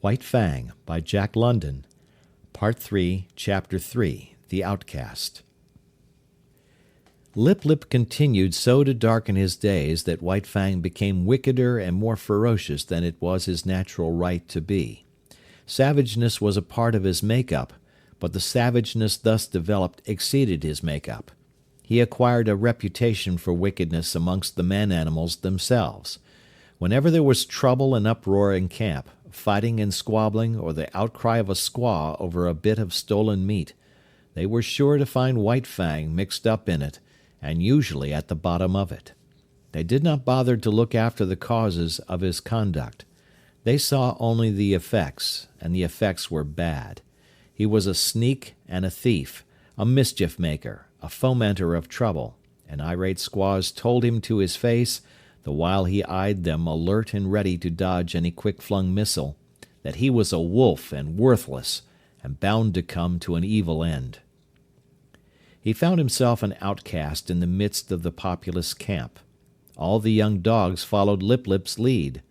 White Fang by Jack London, Part 3, Chapter 3, The Outcast. Lip Lip continued so to darken his days that White Fang became wickeder and more ferocious than it was his natural right to be. Savageness was a part of his make-up, but the savageness thus developed exceeded his make-up. He acquired a reputation for wickedness amongst the man-animals themselves. Whenever there was trouble and uproar in camp, fighting and squabbling, or the outcry of a squaw over a bit of stolen meat, they were sure to find White Fang mixed up in it, and usually at the bottom of it. They did not bother to look after the causes of his conduct. They saw only the effects, and the effects were bad. He was a sneak and a thief, a mischief-maker, a fomenter of trouble, and irate squaws told him to his face, the while he eyed them alert and ready to dodge any quick-flung missile, that he was a wolf and worthless, and bound to come to an evil end. He found himself an outcast in the midst of the populous camp. All the young dogs followed Lip Lip's lead.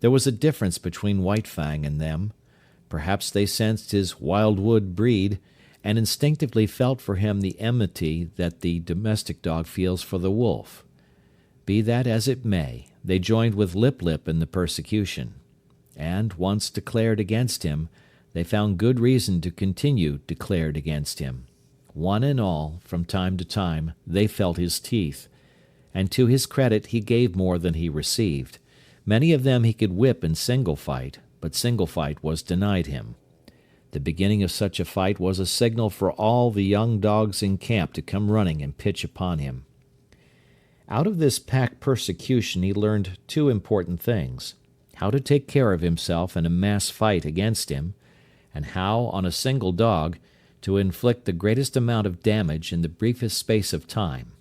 There was a difference between White Fang and them. Perhaps they sensed his wildwood breed, and instinctively felt for him the enmity that the domestic dog feels for the wolf. Be that as it may, they joined with Lip Lip in the persecution, and, once declared against him, they found good reason to continue declared against him. One and all, from time to time, they felt his teeth, and to his credit he gave more than he received. Many of them he could whip in single fight, but single fight was denied him. The beginning of such a fight was a signal for all the young dogs in camp to come running and pitch upon him. Out of this pack persecution he learned two important things: how to take care of himself in a mass fight against him, and how, on a single dog, to inflict the greatest amount of damage in the briefest space of time.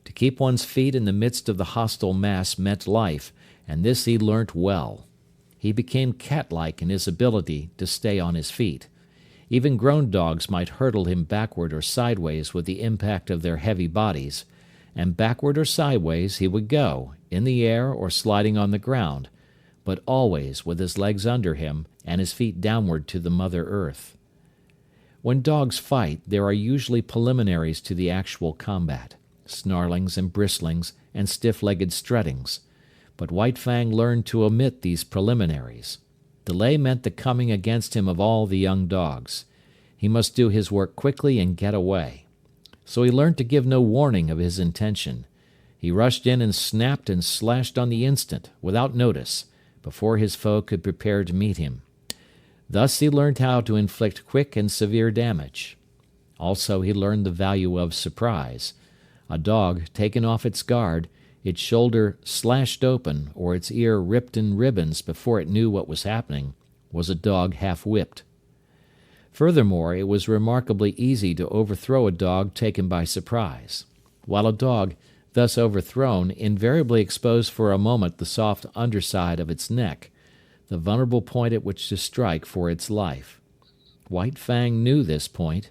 To keep one's feet in the midst of the hostile mass meant life, and this he learnt well. He became cat-like in his ability to stay on his feet. Even grown dogs might hurtle him backward or sideways with the impact of their heavy bodies, and backward or sideways he would go, in the air or sliding on the ground, but always with his legs under him and his feet downward to the Mother Earth. When dogs fight, there are usually preliminaries to the actual combat, snarlings and bristlings and stiff-legged struttings, but White Fang learned to omit these preliminaries. Delay meant the coming against him of all the young dogs. He must do his work quickly and get away. So he learned to give no warning of his intention. He rushed in and snapped and slashed on the instant, without notice, before his foe could prepare to meet him. Thus he learned how to inflict quick and severe damage. Also he learned the value of surprise. A dog, taken off its guard, its shoulder slashed open, or its ear ripped in ribbons before it knew what was happening, was a dog half-whipped. Furthermore, it was remarkably easy to overthrow a dog taken by surprise, while a dog, thus overthrown, invariably exposed for a moment the soft underside of its neck, the vulnerable point at which to strike for its life. White Fang knew this point.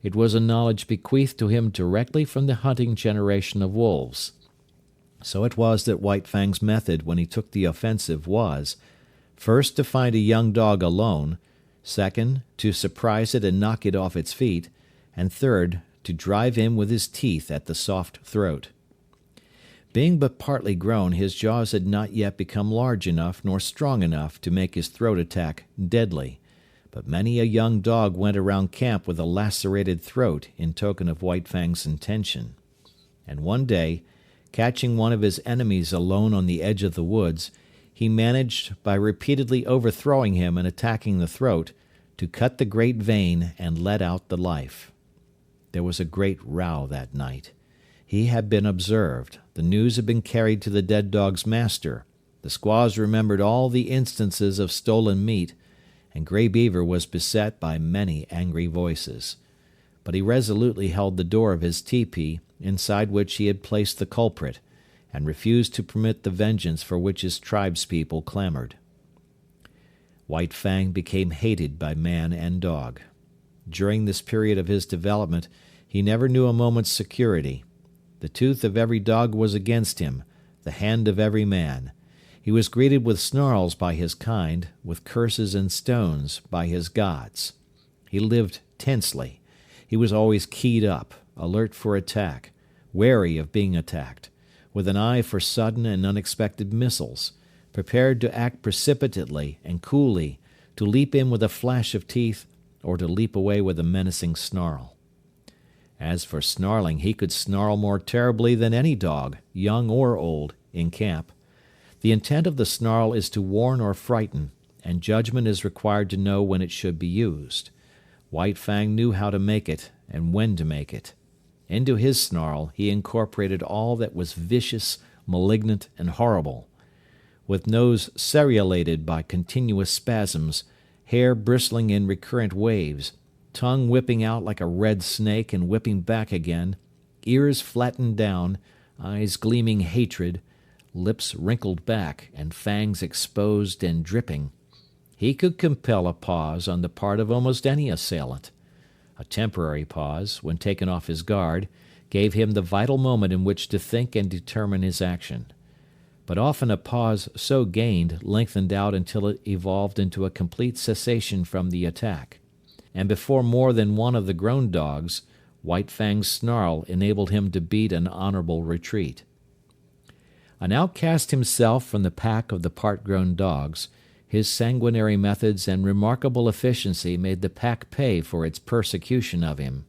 It was a knowledge bequeathed to him directly from the hunting generation of wolves. So it was that White Fang's method when he took the offensive was, first to find a young dog alone, second, to surprise it and knock it off its feet, and third, to drive in with his teeth at the soft throat. Being but partly grown, his jaws had not yet become large enough nor strong enough to make his throat attack deadly, but many a young dog went around camp with a lacerated throat in token of White Fang's intention. And one day, catching one of his enemies alone on the edge of the woods, he managed, by repeatedly overthrowing him and attacking the throat, to cut the great vein and let out the life. There was a great row that night. He had been observed. The news had been carried to the dead dog's master. The squaws remembered all the instances of stolen meat, and Grey Beaver was beset by many angry voices. But he resolutely held the door of his tepee, inside which he had placed the culprit, and refused to permit the vengeance for which his tribespeople clamored. White Fang became hated by man and dog. During this period of his development, he never knew a moment's security. The tooth of every dog was against him, the hand of every man. He was greeted with snarls by his kind, with curses and stones by his gods. He lived tensely. He was always keyed up, alert for attack, wary of being attacked, with an eye for sudden and unexpected missiles, prepared to act precipitately and coolly, to leap in with a flash of teeth, or to leap away with a menacing snarl. As for snarling, he could snarl more terribly than any dog, young or old, in camp. The intent of the snarl is to warn or frighten, and judgment is required to know when it should be used. White Fang knew how to make it and when to make it. Into his snarl he incorporated all that was vicious, malignant, and horrible. With nose seriated by continuous spasms, hair bristling in recurrent waves, tongue whipping out like a red snake and whipping back again, ears flattened down, eyes gleaming hatred, lips wrinkled back, and fangs exposed and dripping, he could compel a pause on the part of almost any assailant. A temporary pause, when taken off his guard, gave him the vital moment in which to think and determine his action. But often a pause so gained lengthened out until it evolved into a complete cessation from the attack. And before more than one of the grown dogs, White Fang's snarl enabled him to beat an honorable retreat. An outcast himself from the pack of the part-grown dogs, his sanguinary methods and remarkable efficiency made the pack pay for its persecution of him.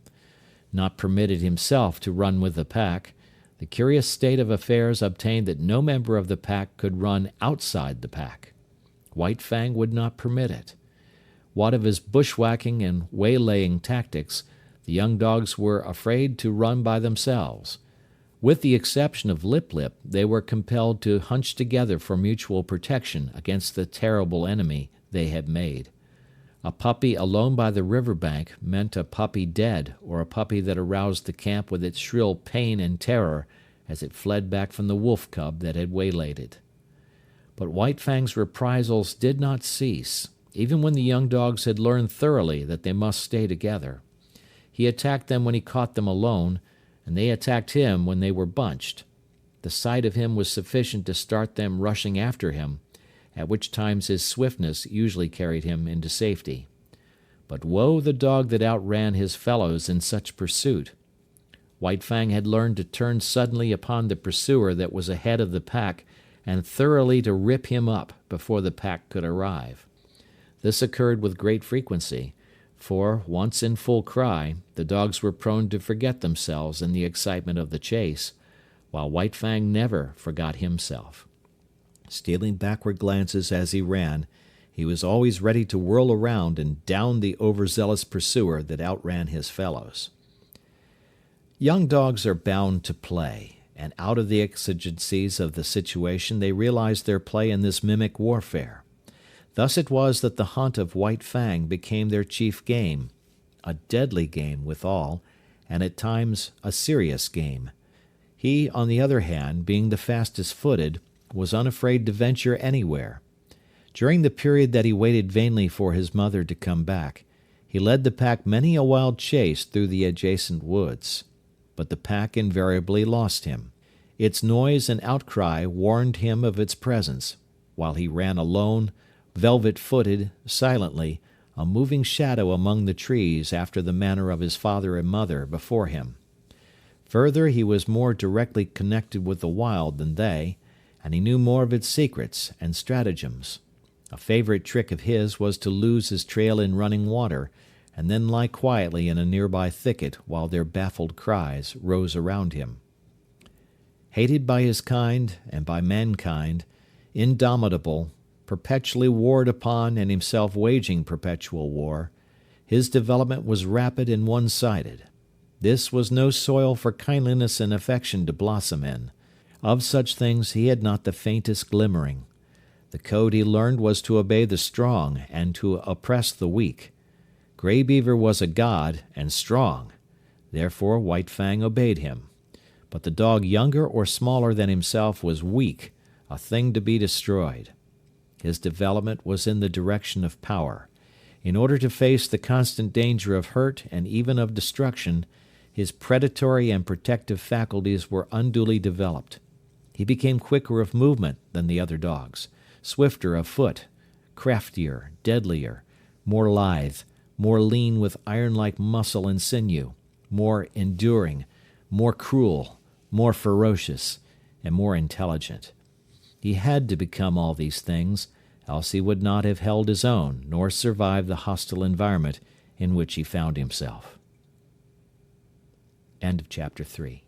Not permitted himself to run with the pack, the curious state of affairs obtained that no member of the pack could run outside the pack. White Fang would not permit it. What of his bushwhacking and waylaying tactics, the young dogs were afraid to run by themselves. With the exception of Lip Lip, they were compelled to hunch together for mutual protection against the terrible enemy they had made. A puppy alone by the river bank meant a puppy dead, or a puppy that aroused the camp with its shrill pain and terror as it fled back from the wolf cub that had waylaid it. But White Fang's reprisals did not cease, even when the young dogs had learned thoroughly that they must stay together. He attacked them when he caught them alone, and they attacked him when they were bunched. The sight of him was sufficient to start them rushing after him, at which times his swiftness usually carried him into safety. But woe the dog that outran his fellows in such pursuit. White Fang had learned to turn suddenly upon the pursuer that was ahead of the pack and thoroughly to rip him up before the pack could arrive. This occurred with great frequency, for, once in full cry, the dogs were prone to forget themselves in the excitement of the chase, while White Fang never forgot himself. Stealing backward glances as he ran, he was always ready to whirl around and down the overzealous pursuer that outran his fellows. Young dogs are bound to play, and out of the exigencies of the situation they realized their play in this mimic warfare. Thus it was that the hunt of White Fang became their chief game, a deadly game withal, and at times a serious game. He, on the other hand, being the fastest-footed, was unafraid to venture anywhere. During the period that he waited vainly for his mother to come back, he led the pack many a wild chase through the adjacent woods. But the pack invariably lost him. Its noise and outcry warned him of its presence, while he ran alone, velvet-footed, silently, a moving shadow among the trees after the manner of his father and mother before him. Further, he was more directly connected with the wild than they, and he knew more of its secrets and stratagems. A favorite trick of his was to lose his trail in running water, and then lie quietly in a nearby thicket while their baffled cries rose around him. Hated by his kind and by mankind, indomitable, perpetually warred upon and himself waging perpetual war, his development was rapid and one-sided. This was no soil for kindliness and affection to blossom in. Of such things he had not the faintest glimmering. The code he learned was to obey the strong and to oppress the weak. Grey Beaver was a god and strong. Therefore White Fang obeyed him. But the dog younger or smaller than himself was weak, a thing to be destroyed. His development was in the direction of power. In order to face the constant danger of hurt and even of destruction, his predatory and protective faculties were unduly developed. He became quicker of movement than the other dogs, swifter of foot, craftier, deadlier, more lithe, more lean with iron-like muscle and sinew, more enduring, more cruel, more ferocious, and more intelligent. He had to become all these things, else he would not have held his own nor survived the hostile environment in which he found himself. End of chapter 3.